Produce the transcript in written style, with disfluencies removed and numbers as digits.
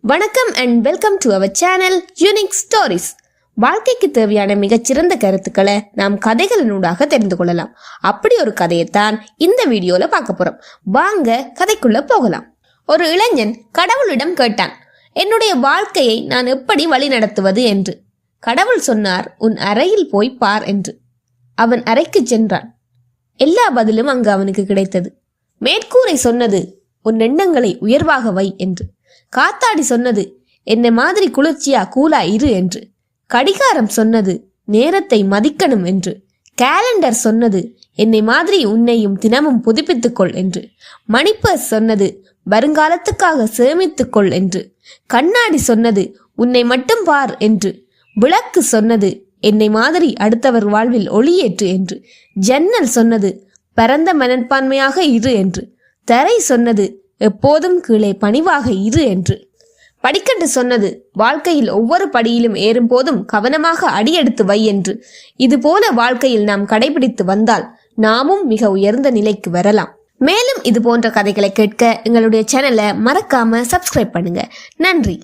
வணக்கம் and welcome to our channel unique stories. வாழ்க்கைக்கு தேவையான மிகச்சிறந்த கருத்துக்களை நாம் கதைகளினூடாக தெரிந்து கொள்ளலாம். அப்படி ஒரு கதையைத்தான் இந்த வீடியோல பார்க்க போறோம். வாங்க கதைக்குள்ள போகலாம். ஒரு இளைஞன் கடவுளிடம் கேட்டான், என்னுடைய வாழ்க்கையை நான் எப்படி வழி நடத்துவது என்று. கடவுள் சொன்னார், உன் அறையில் போய் பார் என்று. அவன் அறைக்கு சென்றான். எல்லா பதிலும் அங்கு அவனுக்கு கிடைத்தது. மேற்கூரை சொன்னது, உன் எண்ணங்களை உயர்வாக வை என்று. காத்தாடி சொன்னது, என்னை மாதிரி குளிர்ச்சியா கூலா இரு என்று. கடிகாரம் சொன்னது, நேரத்தை மதிக்கணும் என்று. கேலண்டர் சொன்னது, என்னை மாதிரி உன்னையும் தினமும் புதுப்பித்துக்கொள் என்று. மணிப்பர்ஸ் சொன்னது, வருங்காலத்துக்காக சேமித்துக்கொள் என்று. கண்ணாடி சொன்னது, உன்னை மட்டும் பார் என்று. விளக்கு சொன்னது, என்னை மாதிரி அடுத்தவர் வாழ்வில் ஒளியேற்று என்று. ஜன்னல் சொன்னது, பரந்த மனப்பான்மையாக இரு என்று. தரை சொன்னது, எப்போதும் கீழே பணிவாக இரு என்று. படிக்கட்டு சொன்னது, வாழ்க்கையில் ஒவ்வொரு படியிலும் ஏறும் போதும் கவனமாக அடியெடுத்து வை என்று. இதுபோல வாழ்க்கையில் நாம் கடைபிடித்து வந்தால் நாமும் மிக உயர்ந்த நிலைக்கு வரலாம். மேலும் இது போன்ற கதைகளை கேட்க எங்களுடைய சேனலை மறக்காம சப்ஸ்கிரைப் பண்ணுங்க. நன்றி.